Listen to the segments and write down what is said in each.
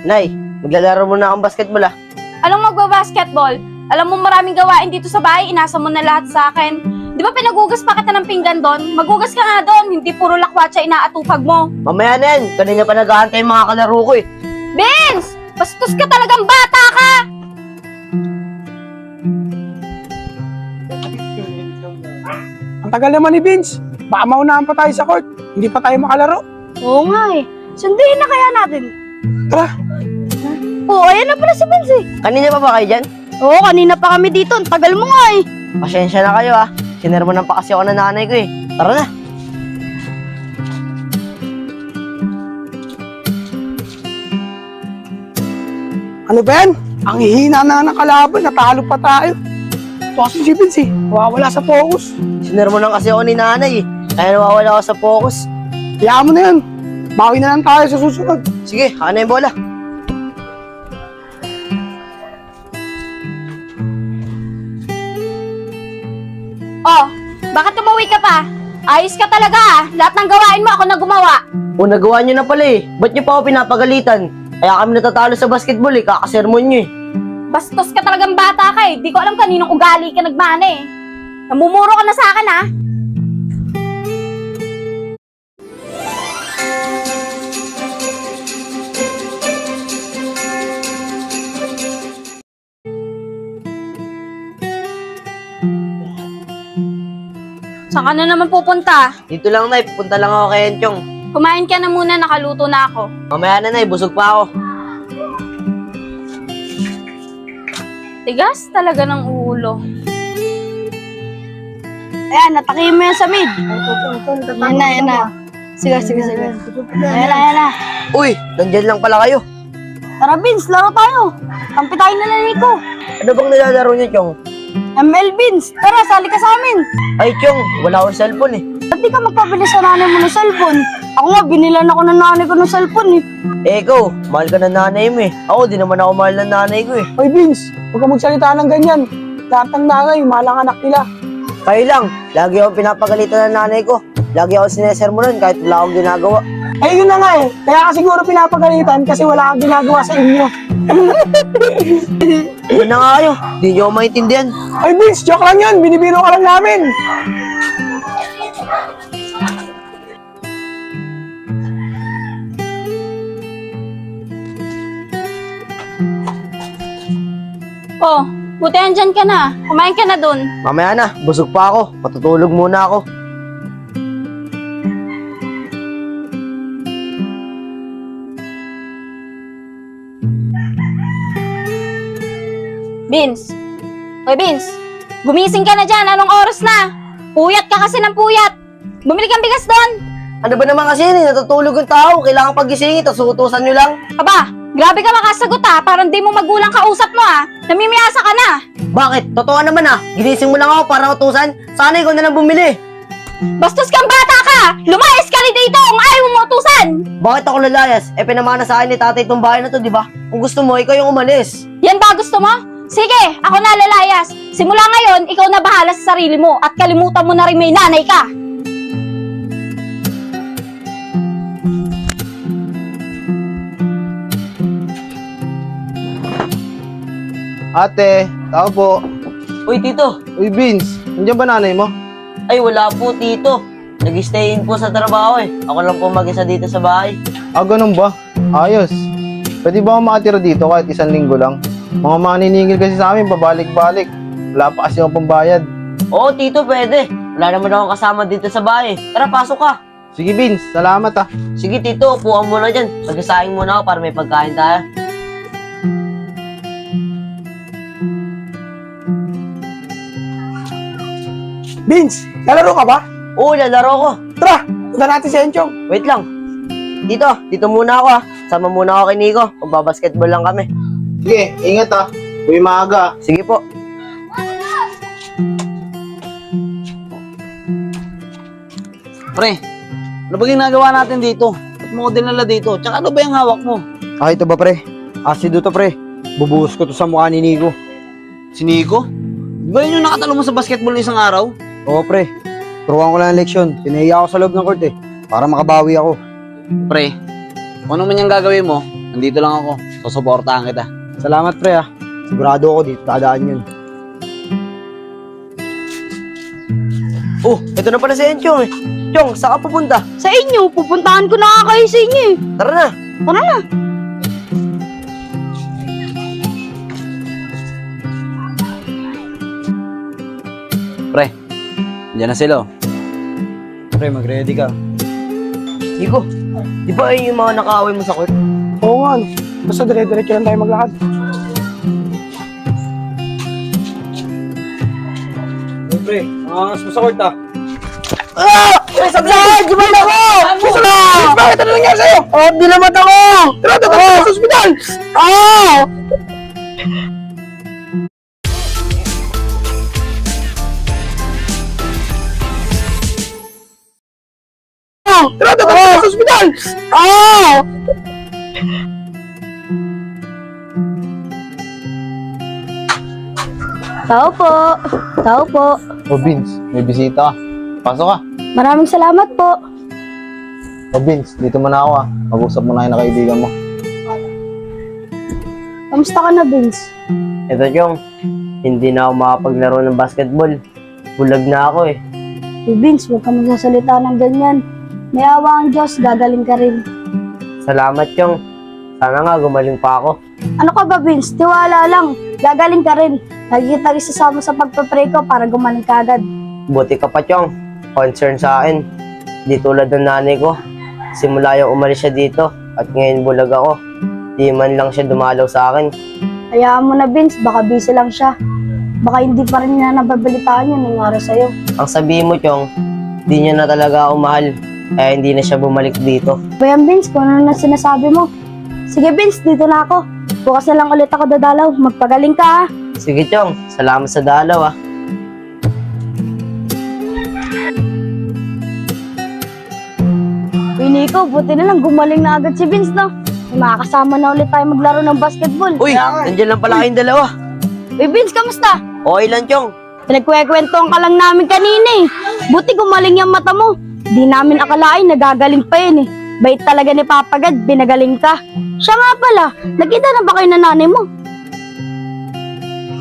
Nay, maglalaro mo na akong basketball ah. Anong magbabasketball? Alam mo maraming gawain dito sa bahay, inasa mo na lahat sa akin. Di ba pinagugas pa kita ng pinggan doon? Magugas ka nga doon, hindi puro lakwatsa inaatupag mo. Mamaya na yan, kanina pa nag-aantay yung mga kalaro ko eh. Vince! Bastos ka talagang bata ka! Ang tagal naman ni Vince. Baka maunahan pa tayo sa court. Hindi pa tayo makalaro. Oo nga eh. Sunduin na kaya natin. Tara. Oo, ayan na pala si Vince eh. Kanina pa ba kayo dyan? Oo, kanina pa kami dito. Ang tagal mo nga eh. Pasensya na kayo ah. Sinermonan pa kasi ako ng nanay ko eh. Tara na. Ano ba yan? Ang hihina na ng kalaban. Natalo pa tayo. Ito kasi si Vince eh. Nawawala sa focus. Sinermonan kasi ako ni nanay eh. Kaya nawawala ako sa focus. Hayaan mo na yan. Bawi na lang tayo sa susunod. Sige, haka na yung bola. Oh, bakit umuwi ka pa? Ayos ka talaga ah. Lahat ng gawain mo ako na gumawa. O nagawa nyo na pala eh. Ba't nyo pa ako pinapagalitan? Kaya kami natatalo sa basketball eh. Kakasermon nyo eh. Bastos ka talagang bata ka eh. Di ko alam kaninong ugali ka nagmana eh. Namumuro ka na sa akin ah. Saan ka na naman pupunta? Dito lang nay, pupunta lang ako kay Enchong. Kumain ka na muna, nakaluto na ako. Mamaya na nay, busog pa ako. Tigas talaga ng ulo. Ayan, natakihin mo yan sa mid. Yan na. Sige. Ayan na. Uy, nandyan lang pala kayo. Tara Vince, laro tayo. Kampi tayo na lang Nico. Ano bang nilalaro niyo, Chong? ML Vince, tara, sali ka sa amin. Ay, Chong, wala akong cellphone eh. Ba't di ka magpabili sa nanay mo ng cellphone? Ako nga, binilan ako ng nanay ko ng cellphone eh. Eh, ikaw, mahal ka ng nanay mo eh. Ako, di naman ako mahal ng nanay ko eh. Hoy Vince, huwag ka magsalita ng ganyan. Lahat ng nanay, mahal ang anak nila. Kayo lang, lagi akong pinapagalitan ng nanay ko. Lagi ako sinesermonan kahit wala akong ginagawa. Eh yun na nga eh. Kaya ka siguro pinapagalitan kasi wala kang ginagawa sa inyo. Ano na nga kayo, di nyo ako maintindihan. Ay Vince, joke lang yun. Binibiro ka lang namin. Oh, buti andyan ka na. Kumain ka na dun. Mamaya na, busog pa ako. Matutulog muna ako. Vince. Hoy Vince, gumising ka na dyan. Anong oras na? Puyat ka kasi ng puyat. Bumili kang bigas doon. Ano ba naman kasi yun eh, natutulog yung tao. Kailangan pagisingin, tapos utusan nyo lang. Aba, grabe ka makasagot ah. Parang di mo magulang kausap mo ah. Namimiyasa ka na. Bakit? Totoo naman ah. Ginising mo lang ako para utusan. Sana ikaw na lang bumili. Bastos kang bata ka. Lumayas ka rin dito kung ayaw mo utusan. Bakit ako lalayas? Eh, pinamana sa akin ni tatay itong bahay na to, di ba? Kung gusto mo, ikaw yung umalis. Yan ba gusto mo? Sige, ako na lalayas. Simula ngayon, ikaw na bahala sa sarili mo at kalimutan mo na rin may nanay ka. Ate, tao po. Uy, tito. Uy, Vince, nandiyan ba nanay mo? Ay, wala po, tito. Nag-stay in po sa trabaho eh. Ako lang po mag-isa dito sa bahay. Ah, ganun ba? Ayos. Pwede ba ako makatira dito kahit 1 linggo lang? Mga maniningil kasi sa amin, pabalik-balik. Wala pa kasi akong pambayad. Oo, tito, pwede. Wala naman akong kasama dito sa bahay. Tara, pasok ka. Sige, Vince, salamat ah. Sige, tito, upuan muna dyan. Pag-asahin muna ako para may pagkain tayo. Vince, lalaro ka ba? Oo, lalaro ko. Tara, punta natin si Enchong. Wait lang. Dito muna ako ah. Sama muna ako kay Nico. Magbabasketball lang kami. Sige, ingat ah. Uy, maaga ah. Sige po. Pre, ano ba ginagawa natin dito? Ba't mo ko dinala dito? Tsaka ano ba yung hawak mo? Ah, ito ba pre? Asido to pre. Bubuhos ko to sa mukha ni Nico. Si Nico? Di ba yun yung nakatalo mo sa basketball ng isang araw? Oo pre. Turuan ko lang ang leksyon. Pinahiya ako sa loob ng court eh. Para makabawi ako. Pre, kung ano man yung gagawin mo, nandito lang ako. Susuportahan kita. Salamat pre ah. Sigurado ako dito dadaan yun. Oh, ito na pala si Enchong eh. Chong, saan ka pupunta? Sa inyo, pupuntahan ko na nga kayo sa inyo eh. Tara na. Tara na. Pre, dyan na sila. Pre, mag-ready ka. Nico, di ba ayun yung mga nakaaway mo sa court? Oo nga, no. Basta dire-diretso lang tayo maglakad. Hey, pre, angas mo sa court ah. Ah! Sabi na! Di ba ako? Gusto na! Bakit ano nangyari sa'yo? Oh, dinamat ako! Tara, sa ospital! Ah! Tara, sa ospital! Ah! Tao po. Tao po. O Vince, may bisita ka. Pasok ka. Maraming salamat po. O Vince, dito muna ako ah. Mag-usap muna kayo na kaibigan mo. Kamusta ka na, Vince? Ito, Chong. Hindi na ako makapaglaro ng basketball. Bulag na ako eh. Hey, Vince, huwag ka magsasalita ng ganyan. May awa ang Diyos, gagaling ka rin. Salamat, Chong. Sana nga gumaling pa ako. Ano ka ba, Vince? Tiwala lang. Gagaling ka rin. Lagi kita isasama sa pagpapray ko para gumaling ka agad. Buti ka pa, Chong. Concern sa akin. Di tulad ng nanay ko. Simula yung umalis siya dito at ngayon bulag ako. Di man lang siya dumalaw sa akin. Hayaan mo na, Vince. Baka busy lang siya. Baka hindi pa rin niya nababalitaan yung nangyari sa'yo. Ang sabihin mo, Chong, di niya na talaga ako mahal. Kaya hindi na siya bumalik dito. Bayan, Vince, kung ano na sinasabi mo. Sige, Vince, dito na ako. Bukas na lang ulit ako dadalaw. Magpagaling ka, ha? Sige, Chong. Salamat sa dalaw, ah. Uy, Nico, buti na lang gumaling na agad si Vince, no? May makakasama na ulit tayo maglaro ng basketball. Uy, nandiyan lang pala kayong dalawa. Uy, Vince, kamusta? Okay lang, Chong. Pinagkwekwentuhan ka lang namin kanina eh. Buti gumaling yung mata mo. Di namin akalain nagagaling pa yun eh. Bait talaga ni Papa God, binagaling ka. Siya nga pala, nakita na ba kayo na nanay mo?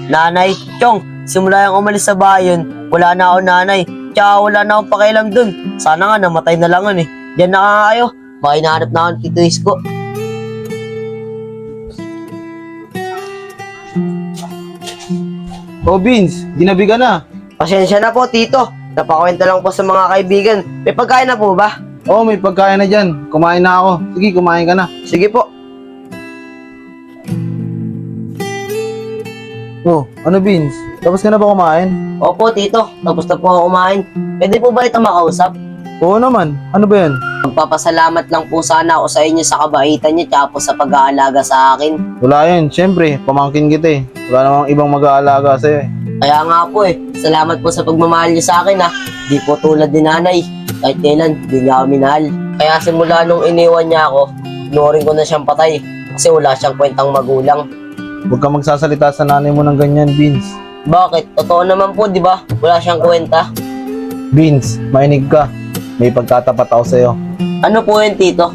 Nanay, Chong, simula yung umalis sa bahay yun, wala na ako nanay. Tsaka wala na akong pakialam dun. Sana nga namatay na lang yun eh. Diyan na nga kayo. Baka hinahanap na ako ng Tito Isko. O Vince, ginabi ka na. Pasensya na po, Tito. Napakwenta lang po sa mga kaibigan. May pagkain na po ba? Oo, may pagkain na dyan. Kumain na ako. Sige, kumain ka na. Sige po. Oh, ano Vince? Tapos ka na ba kumain? Opo, Tito. Tapos na po ako kumain. Pwede po ba ito makausap? Oo naman. Ano ba yan? Magpapasalamat lang po sana ako sa inyo sa kabaitan niyo tsaka po sa pag-aalaga sa akin. Wala yun. Siyempre, pamangkin kita eh. Wala namang ibang mag-aalaga sa'yo eh. Kaya nga po eh, salamat po sa pagmamahal niyo sa akin ha. Di po tulad ni nanay. Kahit kailan, di niya ako minahal. Kaya simula nung iniwan niya ako, inuorin ko na siyang patay. Kasi wala siyang kwentang magulang. Huwag ka magsasalita sa nanay mo ng ganyan, Vince. Bakit? Totoo naman po, di ba? Wala siyang kwenta. Vince, mainig ka. May pagtatapat ako sa'yo. Ano po yun, Tito?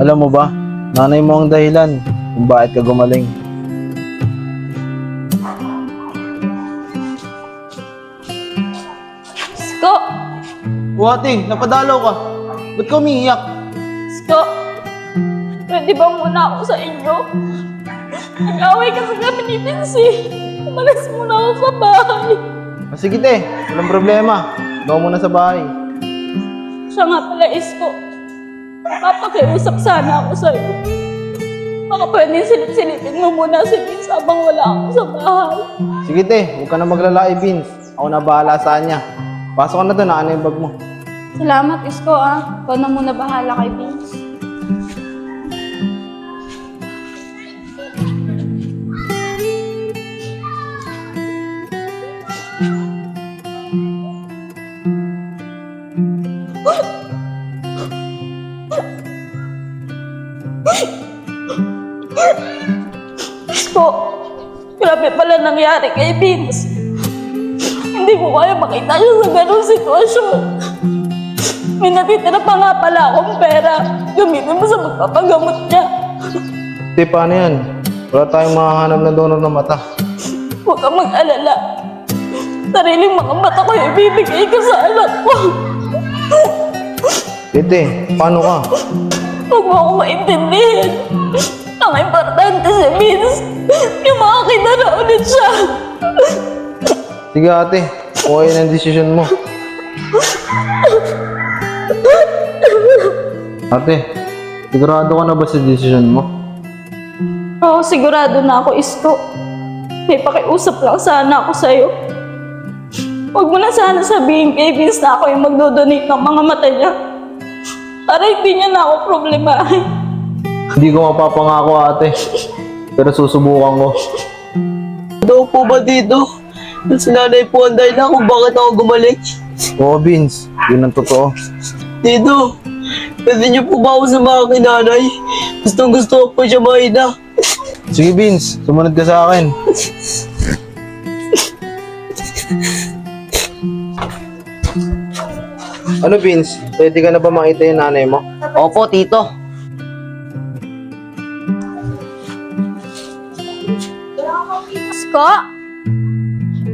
Alam mo ba, nanay mo ang dahilan kung bakit ka gumaling. Isko! Ate, napadalaw ka. Ba't ka umiiyak? Isko! Pwede ba muna ako sa inyo? Nag-away kasi kami ni Vince eh. Umalis muna ako sa bahay. Sige te, walang problema. Gawa muna sa bahay. Siya nga pala, Isko. Papakiusap sana ako sa'yo. Baka pwede silip-silipin mo muna si Vince habang wala ako sa bahay. Sige te, huwag ka na maglalaki, Vince. Ako na bahala sa kanya. Pasok ka na doon, ano yung bag mo? Salamat, Isko ah. Ikaw na muna bahala kay Vince. Isko, grabe pala nangyari kay Vince. Hindi ko kaya makita siya sa ganong sitwasyon. May natitira pa nga pala akong pera. Gamitin mo sa magpapagamot niya. Te, paano yan? Wala tayong makahanap na donor ng mata. Huwag kang mag-alala. Sariling mga mata ko yung ibibigay ko sa anak ko. Tete, paano ka? Huwag mo akong maintindihan. Ang importante si Vince, yung makakita na ulit siya. Sige ate, kung ayun ang desisyon mo. Ate, sigurado ka na ba sa desisyon mo? Oo, sigurado na ako, Isko. May pakiusap lang sana ako sa'yo. Huwag mo na sana sabihin kay Vince na ako yung magdodonate ng mga mata niya. Para hindi niya na ako problemahin. Hindi ko mapapangako ate, pero susubukan ko. Daw po ba dito? Si nanay po ang dahilan kung bakit ako gumaling. Oo Vince, yun ang totoo. Dito, pwede niyo po ba ako sumama kay nanay? Gustong gusto ko po siya makita. Sige Vince, sumunod ka sa akin. Ano Vince, pwede ka na ba makita yung nanay mo? Opo, tito. Sko?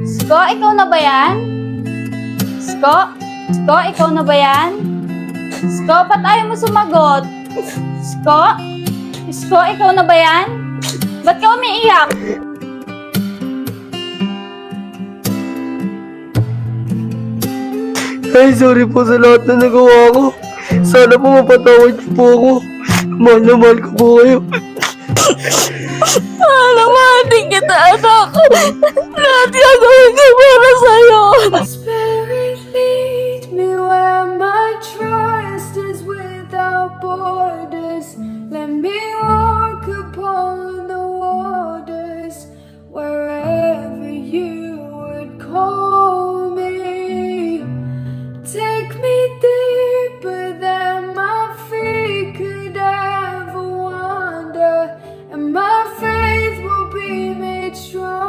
Sko, ikaw na ba yan? Sko? Sko, ikaw na ba yan? Sko, ba't ayaw mo sumagot? Sko? Sko, ikaw na ba yan? Ba't ka umiiyak? Ay, sorry po sa lahat na nagawa ko. Sana po mapatawad niyo po ako. Mahal na mahal ko po kayo. Mahal din kita, anak. Lahat gagawin ko para sa'yo. Spirit, lead me where my trust is without borders. Let me walk upon the waters wherever you would call me. Take me deeper than my feet could ever wander, and my faith will be made strong.